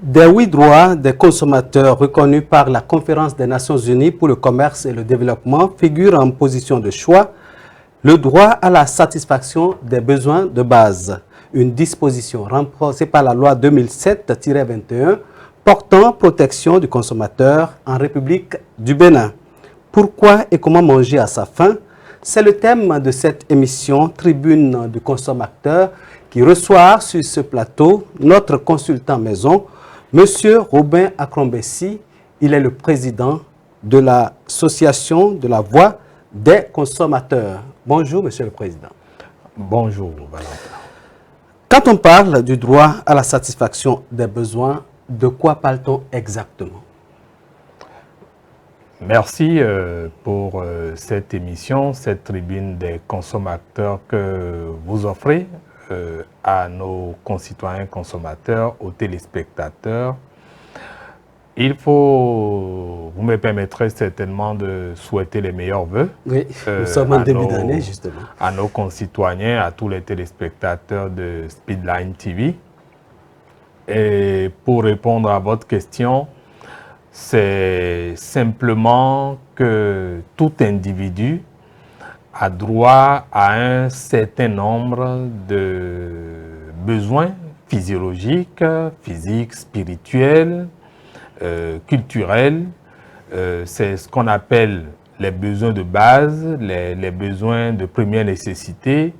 Des 8 droits des consommateurs reconnus par la Conférence des Nations Unies pour le commerce et le développement figurent en position de choix le droit à la satisfaction des besoins de base, une disposition renforcée par la loi 2007-21 portant protection du consommateur en République du Bénin. Pourquoi et comment manger à sa faim? C'est le thème de cette émission Tribune du consommateur qui reçoit sur ce plateau notre consultant maison, Monsieur Robin Akrombessi. Il est le président de l'association de la Voix des consommateurs. Bonjour, Monsieur le Président. Bonjour, Valentin. Quand on parle du droit à la satisfaction des besoins, de quoi parle-t-on exactement? Merci pour cette émission, cette tribune des consommateurs que vous offrez à nos concitoyens consommateurs, aux téléspectateurs. Vous me permettrez certainement de souhaiter les meilleurs vœux. Oui, nous sommes en début d'année, justement. À nos concitoyens, à tous les téléspectateurs de Speedline TV. Et pour répondre à votre question, c'est simplement que tout individu a droit à un certain nombre de besoins physiologiques, physiques, spirituels, culturels. C'est ce qu'on appelle les besoins de base, les besoins de première nécessité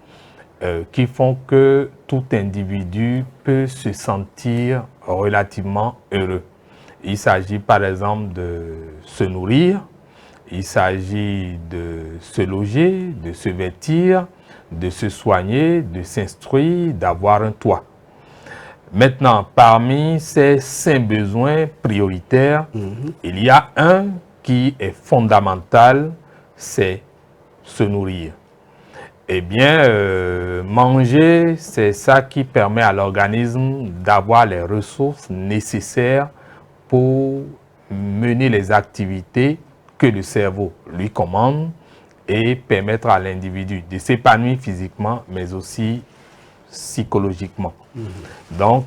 qui font que tout individu peut se sentir relativement heureux. Il s'agit par exemple de se nourrir, il s'agit de se loger, de se vêtir, de se soigner, de s'instruire, d'avoir un toit. Maintenant, parmi ces 5 besoins prioritaires, il y a un qui est fondamental, c'est se nourrir. Eh bien, manger, c'est ça qui permet à l'organisme d'avoir les ressources nécessaires pour mener les activités que le cerveau lui commande et permettre à l'individu de s'épanouir physiquement, mais aussi psychologiquement. Donc,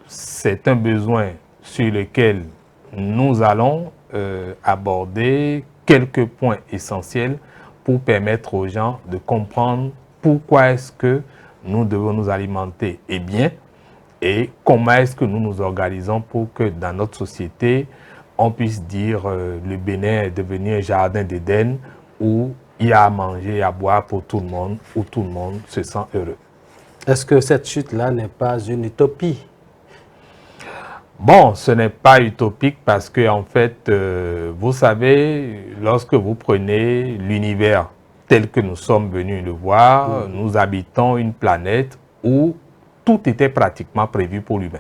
c'est un besoin sur lequel nous allons aborder quelques points essentiels pour permettre aux gens de comprendre pourquoi est-ce que nous devons nous alimenter et bien, et comment est-ce que nous nous organisons pour que dans notre société, on puisse dire le Bénin est devenu un jardin d'Éden où il y a à manger et à boire pour tout le monde, où tout le monde se sent heureux. Est-ce que cette chute-là n'est pas une utopie? Bon, ce n'est pas utopique parce que, en fait, vous savez, lorsque vous prenez l'univers tel que nous sommes venus le voir, nous habitons une planète où tout était pratiquement prévu pour l'humain.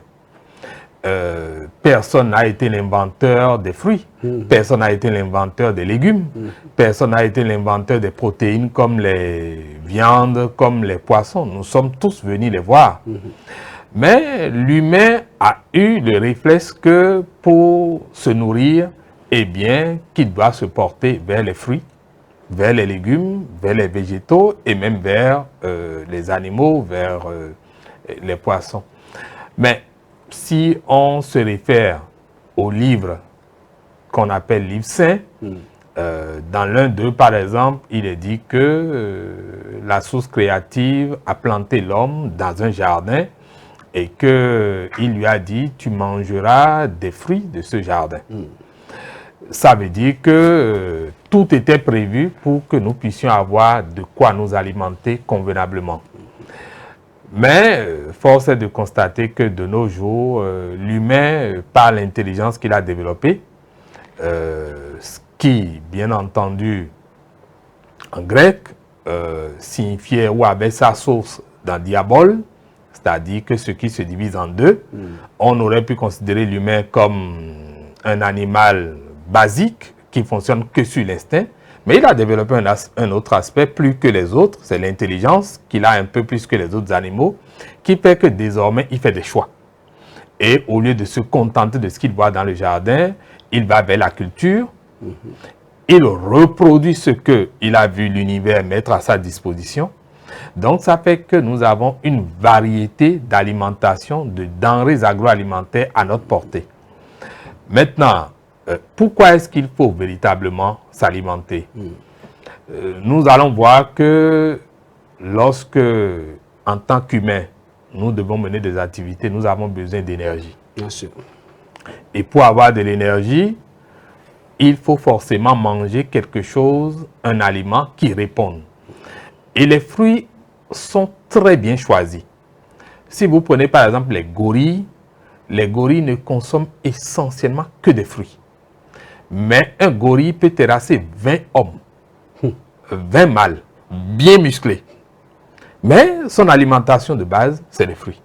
Personne n'a été l'inventeur des fruits, personne n'a été l'inventeur des légumes, personne n'a été l'inventeur des protéines comme les viandes, comme les poissons. Nous sommes tous venus les voir. Mais l'humain a eu le réflexe que pour se nourrir, eh bien, qu'il doit se porter vers les fruits, vers les légumes, vers les végétaux et même vers les animaux, vers les poissons. Mais si on se réfère au livre qu'on appelle livre saint, dans l'un d'eux, par exemple, il est dit que la source créative a planté l'homme dans un jardin et qu'il lui a dit « tu mangeras des fruits de ce jardin ». Ça veut dire que tout était prévu pour que nous puissions avoir de quoi nous alimenter convenablement. Mais force est de constater que de nos jours, l'humain, par l'intelligence qu'il a développée, ce qui, bien entendu, en grec, signifiait ou avait sa source dans diabole, c'est-à-dire que ce qui se divise en deux, on aurait pu considérer l'humain comme un animal basique qui fonctionne que sur l'instinct, mais il a développé un autre aspect plus que les autres, c'est l'intelligence qu'il a un peu plus que les autres animaux, qui fait que désormais il fait des choix. Et au lieu de se contenter de ce qu'il voit dans le jardin, il va vers la culture, il reproduit ce qu'il a vu l'univers mettre à sa disposition, Donc, ça fait que nous avons une variété d'alimentation, de denrées agroalimentaires à notre portée. Maintenant, pourquoi est-ce qu'il faut véritablement s'alimenter? Nous allons voir que lorsque, en tant qu'humains, nous devons mener des activités, nous avons besoin d'énergie. Bien sûr. Et pour avoir de l'énergie, il faut forcément manger quelque chose, un aliment qui réponde. Et les fruits sont très bien choisis. Si vous prenez par exemple les gorilles ne consomment essentiellement que des fruits. Mais un gorille peut terrasser 20 hommes, 20 mâles, bien musclés. Mais son alimentation de base, c'est les fruits.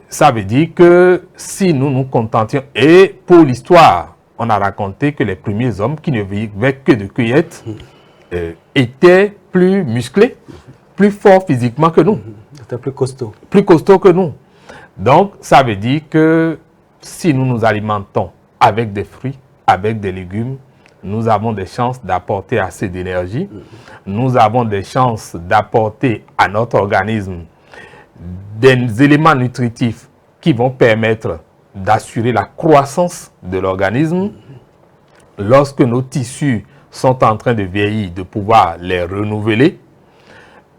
Ça veut dire que si nous nous contentions, et pour l'histoire, on a raconté que les premiers hommes qui ne vivaient que de cueillette étaient plus musclés, plus forts physiquement que nous. C'était plus costaud. Plus costauds que nous. Donc, ça veut dire que si nous nous alimentons avec des fruits, avec des légumes, nous avons des chances d'apporter assez d'énergie. Nous avons des chances d'apporter à notre organisme des éléments nutritifs qui vont permettre d'assurer la croissance de l'organisme. Lorsque nos tissus sont en train de vieillir, de pouvoir les renouveler.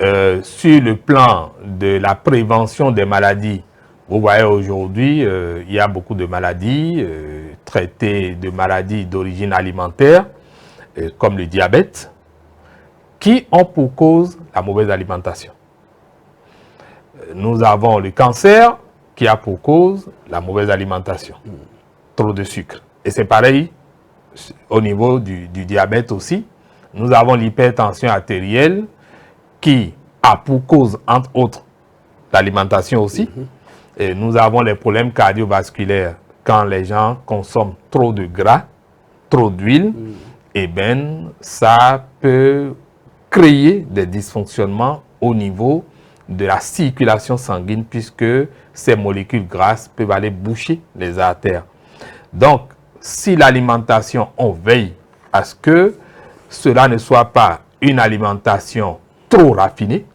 Sur le plan de la prévention des maladies, vous voyez aujourd'hui, il y a beaucoup de maladies, traitées de maladies d'origine alimentaire, comme le diabète, qui ont pour cause la mauvaise alimentation. Nous avons le cancer qui a pour cause la mauvaise alimentation, trop de sucre. Et c'est pareil au niveau du diabète aussi. Nous avons l'hypertension artérielle qui a pour cause, entre autres, l'alimentation aussi. Et nous avons les problèmes cardiovasculaires quand les gens consomment trop de gras, trop d'huile. Et bien, ça peut créer des dysfonctionnements au niveau de la circulation sanguine puisque ces molécules grasses peuvent aller boucher les artères. Donc, si l'alimentation, on veille à ce que cela ne soit pas une alimentation trop raffinée.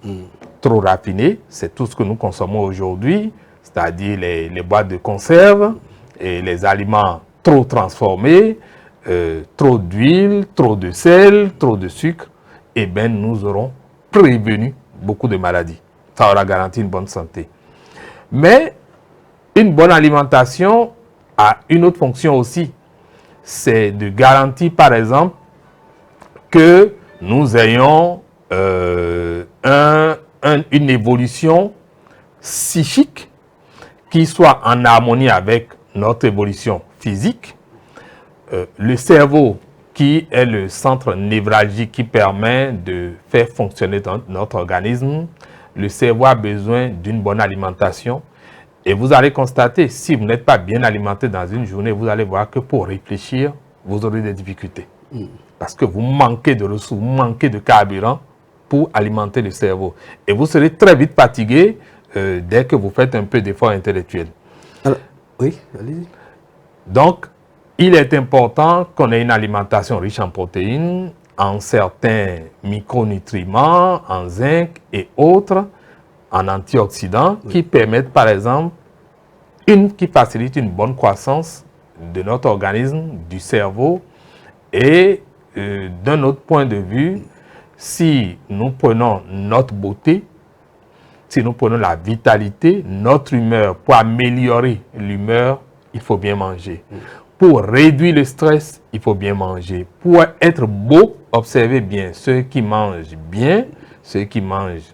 Trop raffinée, c'est tout ce que nous consommons aujourd'hui, c'est-à-dire les boîtes de conserve et les aliments trop transformés, trop d'huile, trop de sel, trop de sucre, et bien nous aurons prévenu beaucoup de maladies. Ça aura garanti une bonne santé. Mais une bonne alimentation a une autre fonction aussi, c'est de garantir par exemple que nous ayons une évolution psychique qui soit en harmonie avec notre évolution physique. Le cerveau, qui est le centre névralgique qui permet de faire fonctionner notre organisme, le cerveau a besoin d'une bonne alimentation. Et vous allez constater, si vous n'êtes pas bien alimenté dans une journée, vous allez voir que pour réfléchir, vous aurez des difficultés. Parce que vous manquez de ressources, vous manquez de carburant pour alimenter le cerveau. Et vous serez très vite fatigué dès que vous faites un peu d'effort intellectuel. Alors, oui, allez-y. Donc, il est important qu'on ait une alimentation riche en protéines, en certains micronutriments, en zinc et autres, en antioxydants, qui permettent par exemple, qui facilitent une bonne croissance de notre organisme, du cerveau. Et d'un autre point de vue, si nous prenons notre beauté, si nous prenons la vitalité, notre humeur, pour améliorer l'humeur, il faut bien manger. Pour réduire le stress, il faut bien manger. Pour être beau, observez bien ceux qui mangent bien, ceux qui mangent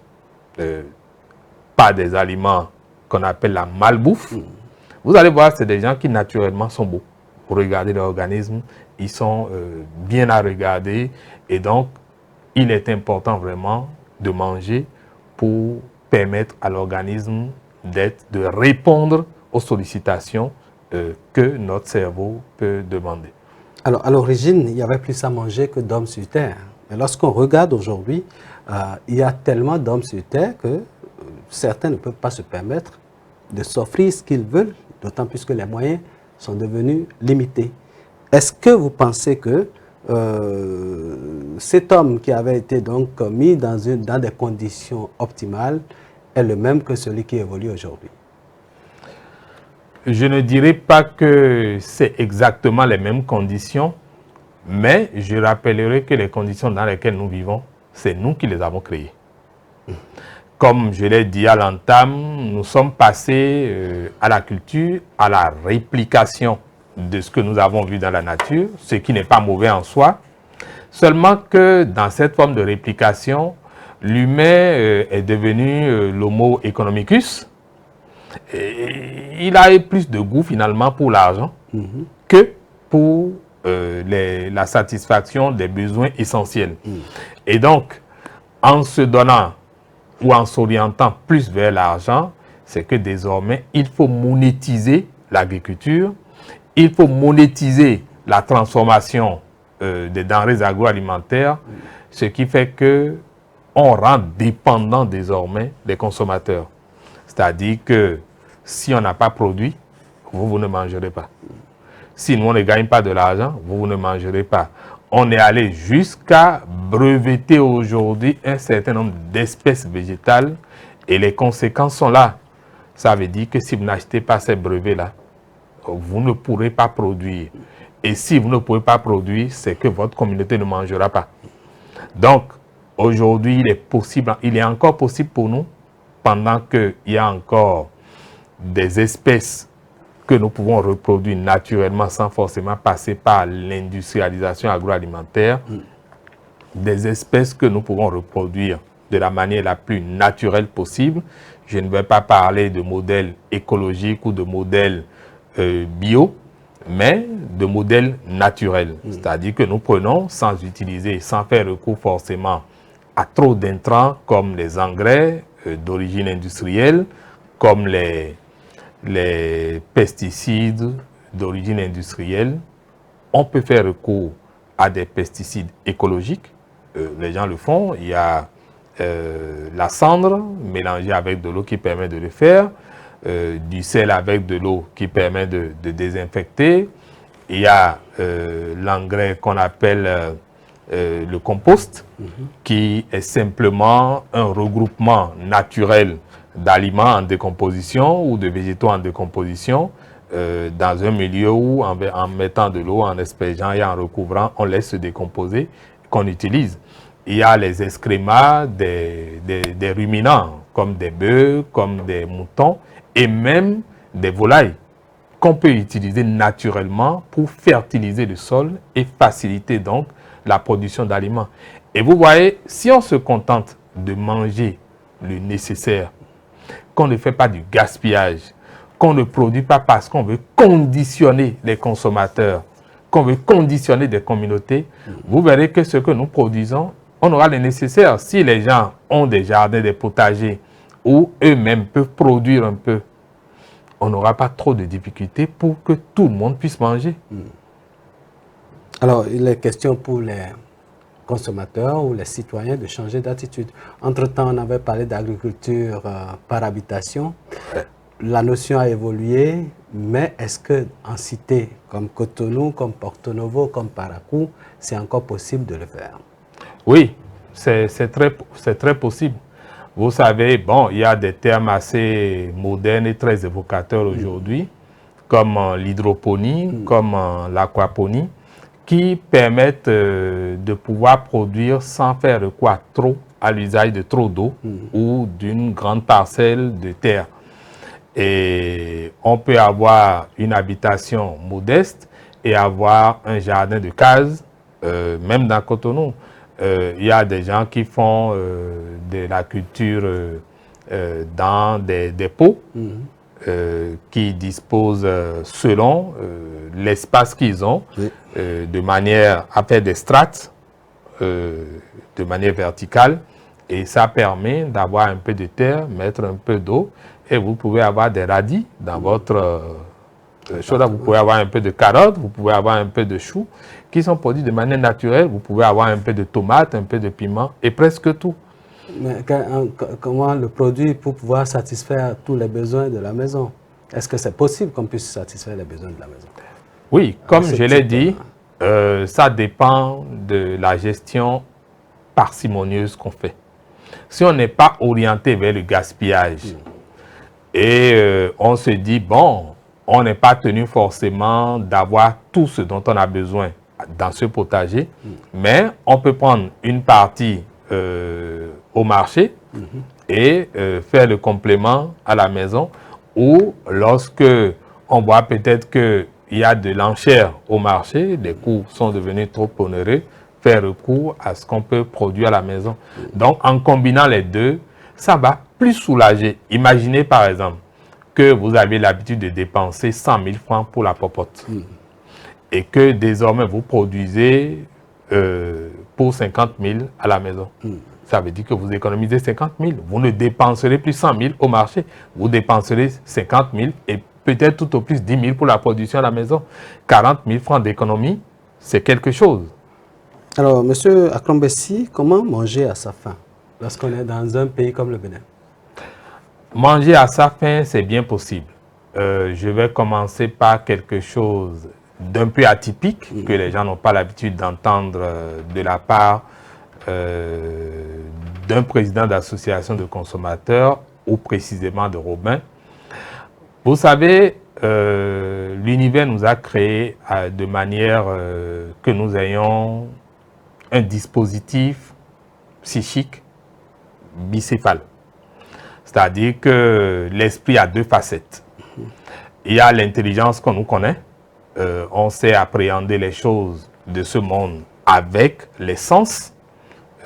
pas des aliments qu'on appelle la malbouffe. Vous allez voir, c'est des gens qui naturellement sont beaux. Pour regarder l'organisme, ils sont bien à regarder. Et donc, il est important vraiment de manger pour permettre à l'organisme de répondre aux sollicitations que notre cerveau peut demander. Alors, à l'origine, il y avait plus à manger que d'hommes sur Terre. Mais lorsqu'on regarde aujourd'hui, il y a tellement d'hommes sur Terre que certains ne peuvent pas se permettre de s'offrir ce qu'ils veulent, d'autant plus que les moyens sont devenus limités. Est-ce que vous pensez que cet homme qui avait été donc mis dans des conditions optimales est le même que celui qui évolue aujourd'hui? Je ne dirais pas que c'est exactement les mêmes conditions, mais je rappellerai que les conditions dans lesquelles nous vivons, c'est nous qui les avons créées. Comme je l'ai dit à l'entame, nous sommes passés à la culture, à la réplication de ce que nous avons vu dans la nature, ce qui n'est pas mauvais en soi. Seulement que dans cette forme de réplication, l'humain est devenu l'homo economicus. Et il a eu plus de goût finalement pour l'argent que pour la satisfaction des besoins essentiels. Et donc, en se donnant ou en s'orientant plus vers l'argent, c'est que désormais, il faut monétiser l'agriculture, il faut monétiser la transformation des denrées agroalimentaires, ce qui fait que on rend dépendant désormais des consommateurs. C'est-à-dire que si on n'a pas produit, vous ne mangerez pas. Si nous, on ne gagne pas de l'argent, vous ne mangerez pas. On est allé jusqu'à breveter aujourd'hui un certain nombre d'espèces végétales et les conséquences sont là. Ça veut dire que si vous n'achetez pas ces brevets-là, vous ne pourrez pas produire. Et si vous ne pouvez pas produire, c'est que votre communauté ne mangera pas. Donc, aujourd'hui, il est encore possible pour nous, pendant qu'il y a encore des espèces que nous pouvons reproduire naturellement sans forcément passer par l'industrialisation agroalimentaire, des espèces que nous pouvons reproduire de la manière la plus naturelle possible. Je ne vais pas parler de modèles écologiques ou de modèles bio, mais de modèles naturels. C'est-à-dire que nous prenons sans utiliser, sans faire recours forcément à trop d'intrants comme les engrais d'origine industrielle, comme les pesticides d'origine industrielle. On peut faire recours à des pesticides écologiques. Les gens le font. Il y a la cendre mélangée avec de l'eau qui permet de le faire, du sel avec de l'eau qui permet de désinfecter. Il y a l'engrais qu'on appelle le compost, qui est simplement un regroupement naturel d'aliments en décomposition ou de végétaux en décomposition dans un milieu où, en mettant de l'eau, en aspergeant et en recouvrant, on laisse se décomposer, qu'on utilise. Il y a les excréments des ruminants, comme des bœufs, comme des moutons, et même des volailles, qu'on peut utiliser naturellement pour fertiliser le sol et faciliter donc la production d'aliments. Et vous voyez, si on se contente de manger le nécessaire, qu'on ne fait pas du gaspillage, qu'on ne produit pas parce qu'on veut conditionner les consommateurs, qu'on veut conditionner des communautés, vous verrez que ce que nous produisons, on aura le nécessaire. Si les gens ont des jardins, des potagers, ou eux-mêmes peuvent produire un peu, on n'aura pas trop de difficultés pour que tout le monde puisse manger. Alors, il est question pour les consommateurs ou les citoyens de changer d'attitude. Entre-temps, on avait parlé d'agriculture par habitation. La notion a évolué, mais est-ce qu'en cité comme Cotonou, comme Porto Novo, comme Parakou, c'est encore possible de le faire? Oui, c'est très possible. Vous savez, bon, il y a des termes assez modernes et très évocateurs aujourd'hui, comme l'hydroponie, comme l'aquaponie, qui permettent de pouvoir produire sans faire recours à l'usage de trop d'eau ou d'une grande parcelle de terre. Et on peut avoir une habitation modeste et avoir un jardin de cases, même dans Cotonou. Il y a des gens qui font de la culture dans des pots qui disposent selon l'espace qu'ils ont, de manière à faire des strates de manière verticale, et ça permet d'avoir un peu de terre, mettre un peu d'eau, et vous pouvez avoir des radis dans votre chose. Vous pouvez avoir un peu de carottes, vous pouvez avoir un peu de choux qui sont produits de manière naturelle. Vous pouvez avoir un peu de tomates, un peu de piment et presque tout. Mais comment le produit pour pouvoir satisfaire tous les besoins de la maison? Est-ce que c'est possible qu'on puisse satisfaire les besoins de la maison? Oui, comme je l'ai dit, Ça dépend de la gestion parcimonieuse qu'on fait. Si on n'est pas orienté vers le gaspillage et on se dit, bon, on n'est pas tenu forcément d'avoir tout ce dont on a besoin dans ce potager, mais on peut prendre une partie au marché et faire le complément à la maison, ou lorsque on voit peut-être qu'il y a de l'enchère au marché, les coûts sont devenus trop onéreux, faire recours à ce qu'on peut produire à la maison. Donc, en combinant les deux, ça va plus soulager. Imaginez par exemple que vous avez l'habitude de dépenser 100 000 francs pour la popote et que désormais vous produisez pour 50 000 à la maison. Ça veut dire que vous économisez 50 000. Vous ne dépenserez plus 100 000 au marché. Vous dépenserez 50 000 et peut-être tout au plus 10 000 pour la production à la maison. 40 000 francs d'économie, c'est quelque chose. Alors, M. Akrombesi, comment manger à sa faim lorsqu'on est dans un pays comme le Bénin? Manger à sa faim, c'est bien possible. Je vais commencer par quelque chose d'un peu atypique que les gens n'ont pas l'habitude d'entendre de la part d'un président d'association de consommateurs ou précisément de Robin. Vous savez, l'univers nous a créé de manière que nous ayons un dispositif psychique bicéphale. C'est-à-dire que l'esprit a deux facettes. Il y a l'intelligence qu'on nous connaît. On sait appréhender les choses de ce monde avec les sens.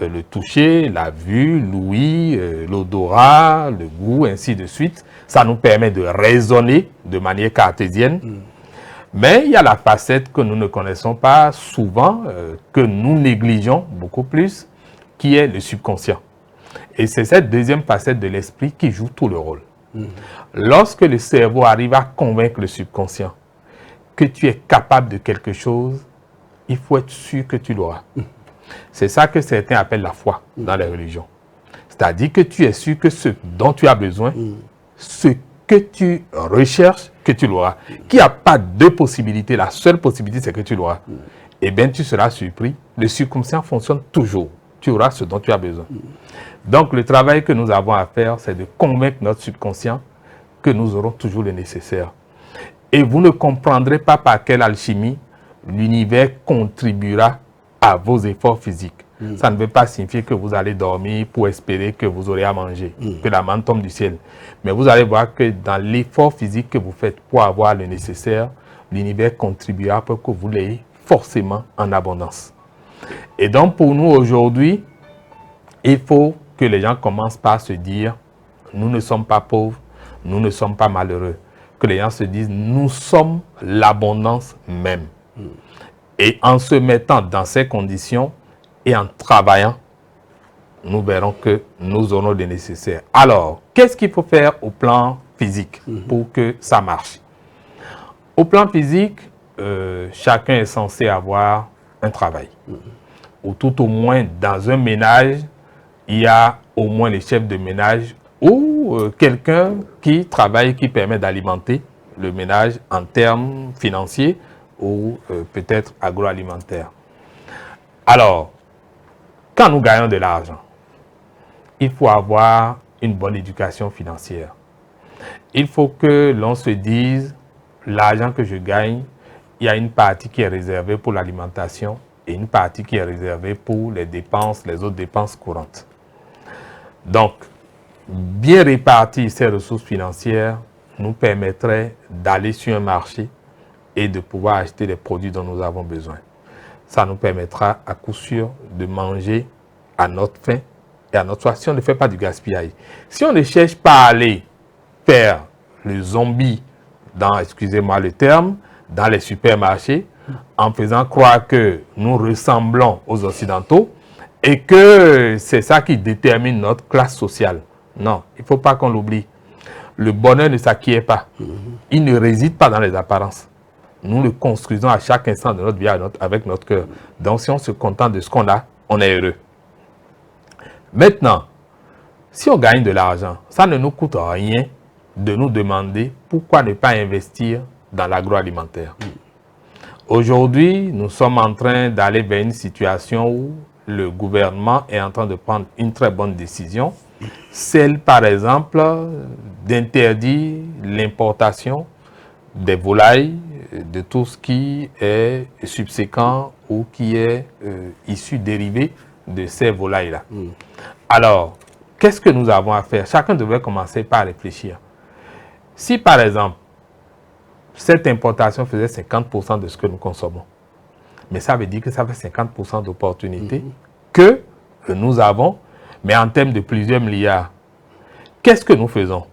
Le toucher, la vue, l'ouïe, l'odorat, le goût, ainsi de suite. Ça nous permet de raisonner de manière cartésienne. Mais il y a la facette que nous ne connaissons pas souvent, que nous négligeons beaucoup plus, qui est le subconscient. Et c'est cette deuxième facette de l'esprit qui joue tout le rôle. Lorsque le cerveau arrive à convaincre le subconscient que tu es capable de quelque chose, il faut être sûr que tu l'auras. C'est ça que certains appellent la foi dans les religions. C'est-à-dire que tu es sûr que ce dont tu as besoin, ce que tu recherches, que tu l'auras. Qu'il n'y a pas deux possibilités, la seule possibilité c'est que tu l'auras. Eh bien tu seras surpris, le subconscient fonctionne toujours. Tu auras ce dont tu as besoin. Donc le travail que nous avons à faire, c'est de convaincre notre subconscient que nous aurons toujours le nécessaire. Et vous ne comprendrez pas par quelle alchimie l'univers contribuera à vos efforts physiques. Ça ne veut pas signifier que vous allez dormir pour espérer que vous aurez à manger, que la manne tombe du ciel. Mais vous allez voir que dans l'effort physique que vous faites pour avoir le nécessaire, l'univers contribuera pour que vous l'ayez forcément en abondance. Et donc pour nous aujourd'hui, il faut que les gens commencent par se dire, nous ne sommes pas pauvres, nous ne sommes pas malheureux. Que les gens se disent, nous sommes l'abondance même. Et en se mettant dans ces conditions et en travaillant, nous verrons que nous aurons le nécessaire. Alors, qu'est-ce qu'il faut faire au plan physique pour que ça marche? Au plan physique, chacun est censé avoir un travail. Ou tout au moins, dans un ménage, il y a au moins le chef de ménage ou quelqu'un qui travaille, qui permet d'alimenter le ménage en termes financiers ou peut-être agroalimentaire. Alors, quand nous gagnons de l'argent, il faut avoir une bonne éducation financière. Il faut que l'on se dise, l'argent que je gagne, il y a une partie qui est réservée pour l'alimentation et une partie qui est réservée pour les dépenses, les autres dépenses courantes. Donc, bien répartir ces ressources financières nous permettrait d'aller sur un marché et de pouvoir acheter les produits dont nous avons besoin. Ça nous permettra à coup sûr de manger à notre faim et à notre soif si on ne fait pas du gaspillage. Si on ne cherche pas à aller faire le zombie dans, excusez-moi le terme, dans les supermarchés, en faisant croire que nous ressemblons aux Occidentaux et que c'est ça qui détermine notre classe sociale. Non, il ne faut pas qu'on l'oublie. Le bonheur ne s'acquiert pas. Il ne réside pas dans les apparences. Nous le construisons à chaque instant de notre vie avec notre cœur. Donc si on se contente de ce qu'on a, on est heureux. Maintenant, si on gagne de l'argent, ça ne nous coûte rien de nous demander pourquoi ne pas investir dans l'agroalimentaire. Aujourd'hui, nous sommes en train d'aller vers une situation où le gouvernement est en train de prendre une très bonne décision. Celle, par exemple, d'interdire l'importation des volailles, de tout ce qui est subséquent ou qui est issu, dérivé de ces volailles-là. Alors, qu'est-ce que nous avons à faire? Chacun devrait commencer par réfléchir. Si, par exemple, cette importation faisait 50% de ce que nous consommons, mais ça veut dire que ça fait 50% d'opportunités que nous avons, mais en termes de plusieurs milliards. Qu'est-ce que nous faisons?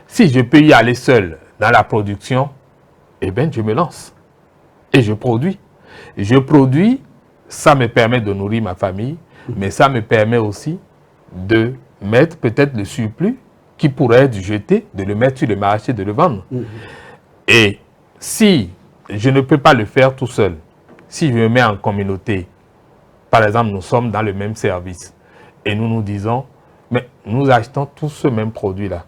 Si je peux y aller seul dans la production, eh bien, je me lance et je produis. Je produis, ça me permet de nourrir ma famille, mais ça me permet aussi de mettre peut-être le surplus qui pourrait être jeté, de le mettre sur le marché, de le vendre. Et si je ne peux pas le faire tout seul, si je me mets en communauté, par exemple, nous sommes dans le même service et nous nous disons, mais nous achetons tous ce même produit-là.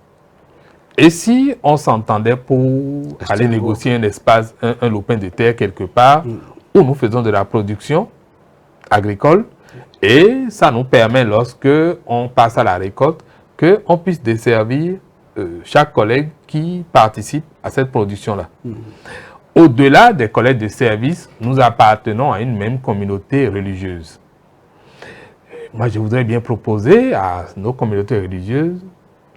Et si on s'entendait pour aller négocier un espace, un lopin de terre quelque part, où nous faisons de la production agricole, et ça nous permet, lorsque on passe à la récolte, qu'on puisse desservir chaque collègue qui participe à cette production-là. Au-delà des collègues de service, nous appartenons à une même communauté religieuse. Moi, je voudrais bien proposer à nos communautés religieuses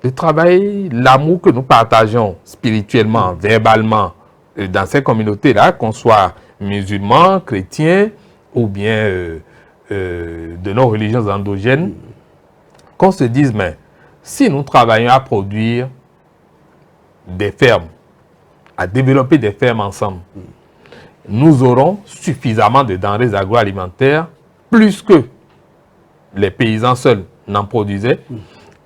de travailler l'amour que nous partageons spirituellement, verbalement, dans ces communautés-là, qu'on soit musulmans, chrétiens ou bien de nos religions endogènes, qu'on se dise, mais si nous travaillons à produire des fermes, à développer des fermes ensemble, nous aurons suffisamment de denrées agroalimentaires, plus que les paysans seuls n'en produisaient.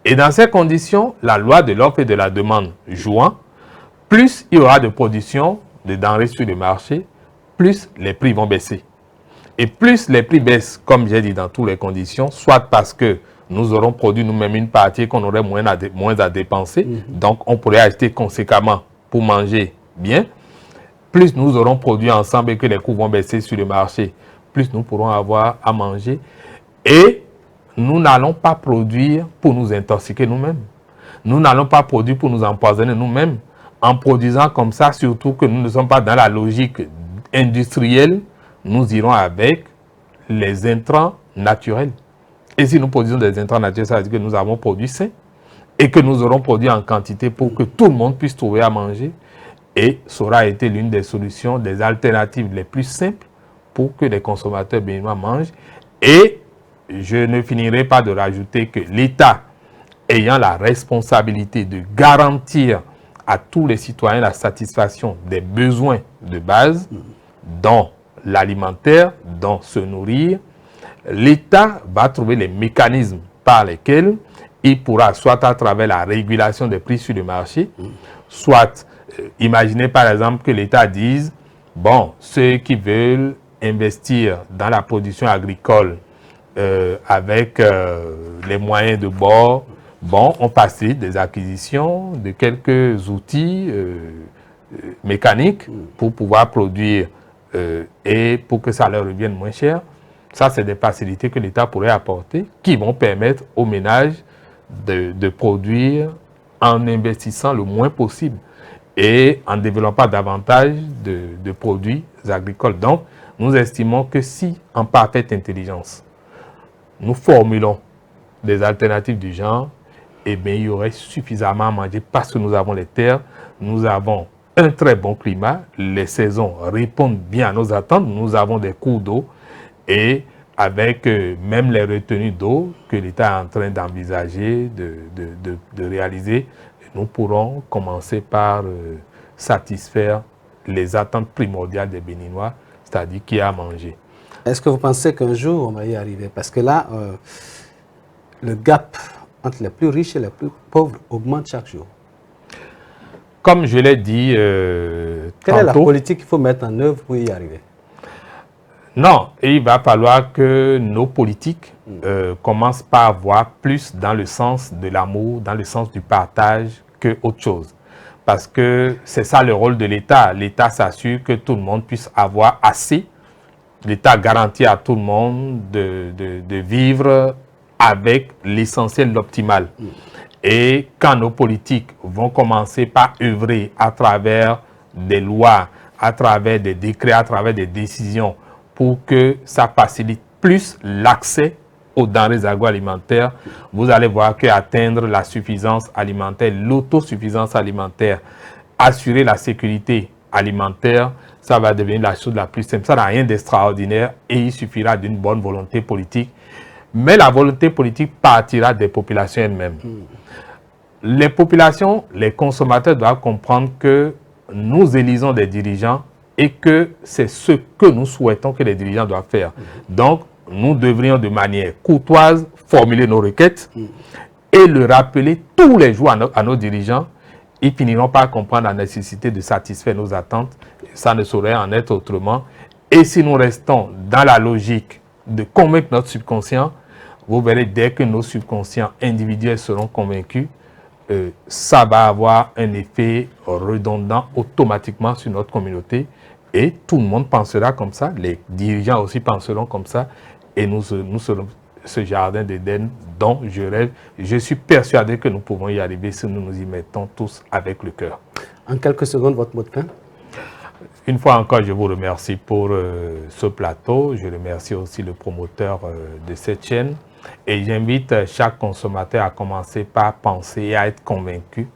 Et dans ces conditions, la loi de l'offre et de la demande jouant, plus il y aura de production de denrées sur le marché, plus les prix vont baisser. Et plus les prix baissent, comme j'ai dit, dans toutes les conditions, soit parce que nous aurons produit nous-mêmes une partie qu'on aurait moins à dépenser, donc on pourrait acheter conséquemment pour manger bien, plus nous aurons produit ensemble et que les coûts vont baisser sur le marché, plus nous pourrons avoir à manger. Et nous n'allons pas produire pour nous intoxiquer nous-mêmes. Nous n'allons pas produire pour nous empoisonner nous-mêmes. En produisant comme ça, surtout que nous ne sommes pas dans la logique industrielle, nous irons avec les intrants naturels. Et si nous produisons des intrants naturels, ça veut dire que nous avons produit sain et que nous aurons produit en quantité pour que tout le monde puisse trouver à manger. Et ça aura été l'une des solutions, des alternatives les plus simples pour que les consommateurs béninois mangent. Et je ne finirai pas de rajouter que l'État, ayant la responsabilité de garantir à tous les citoyens la satisfaction des besoins de base, dont l'alimentaire, dont se nourrir, l'État va trouver les mécanismes par lesquels il pourra, soit à travers la régulation des prix sur le marché, soit, imaginez par exemple que l'État dise, bon, ceux qui veulent investir dans la production agricole avec les moyens de bord, bon, on facilite des acquisitions de quelques outils mécaniques pour pouvoir produire et pour que ça leur revienne moins cher. Ça, c'est des facilités que l'État pourrait apporter qui vont permettre aux ménages de produire en investissant le moins possible et en développant davantage de produits agricoles. Donc, nous estimons que si, en parfaite intelligence, nous formulons des alternatives du genre, eh bien, il y aurait suffisamment à manger parce que nous avons les terres, nous avons un très bon climat, les saisons répondent bien à nos attentes, nous avons des cours d'eau et avec même les retenues d'eau que l'État est en train d'envisager, de réaliser, nous pourrons commencer par satisfaire les attentes primordiales des Béninois, c'est-à-dire qu'il y a à manger. Est-ce que vous pensez qu'un jour on va y arriver? Parce que là, le gap entre les plus riches et les plus pauvres augmente chaque jour. Comme je l'ai dit quelle est la politique qu'il faut mettre en œuvre pour y arriver? Non, et il va falloir que nos politiques commencent par voir plus dans le sens de l'amour, dans le sens du partage que autre chose. parce que c'est ça le rôle de l'État. L'État s'assure que tout le monde puisse avoir assez. L'État garantit à tout le monde de vivre avec l'essentiel, l'optimal. Et quand nos politiques vont commencer par œuvrer à travers des lois, à travers des décrets, à travers des décisions, pour que ça facilite plus l'accès aux denrées agroalimentaires, vous allez voir qu'atteindre la suffisance alimentaire, l'autosuffisance alimentaire, assurer la sécurité alimentaire, ça va devenir la chose la plus simple. Ça n'a rien d'extraordinaire et il suffira d'une bonne volonté politique. Mais la volonté politique partira des populations elles-mêmes. Les populations, les consommateurs doivent comprendre que nous élisons des dirigeants et que c'est ce que nous souhaitons que les dirigeants doivent faire. Donc, nous devrions de manière courtoise formuler nos requêtes et le rappeler tous les jours à nos dirigeants. Ils finiront par comprendre la nécessité de satisfaire nos attentes. Ça ne saurait en être autrement. Et si nous restons dans la logique de convaincre notre subconscient, vous verrez dès que nos subconscients individuels seront convaincus, ça va avoir un effet redondant automatiquement sur notre communauté et tout le monde pensera comme ça, les dirigeants aussi penseront comme ça et nous serons ce jardin d'Éden dont je rêve. Je suis persuadé que nous pouvons y arriver si nous nous y mettons tous avec le cœur. En quelques secondes, votre mot de fin. Une fois encore, je vous remercie pour ce plateau. Je remercie aussi le promoteur de cette chaîne. Et j'invite chaque consommateur à commencer par penser et à être convaincu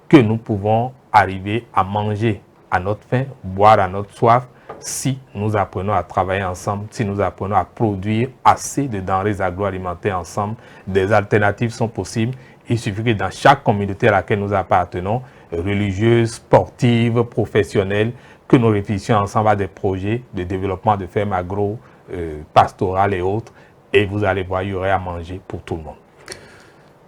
que nous pouvons arriver à manger à notre faim, boire à notre soif, si nous apprenons à travailler ensemble, si nous apprenons à produire assez de denrées agroalimentaires ensemble. Des alternatives sont possibles. Il suffit que dans chaque communauté à laquelle nous appartenons, religieuse, sportive, professionnelle, que nous réfléchissions ensemble à des projets de développement de fermes agro, pastorales et autres. Et vous allez voir, il y aurait à manger pour tout le monde.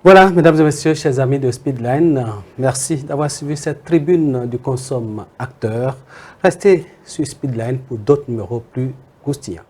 Voilà, mesdames et messieurs, chers amis de Speedline, merci d'avoir suivi cette tribune du Consomme Acteur. Restez sur Speedline pour d'autres numéros plus croustillants.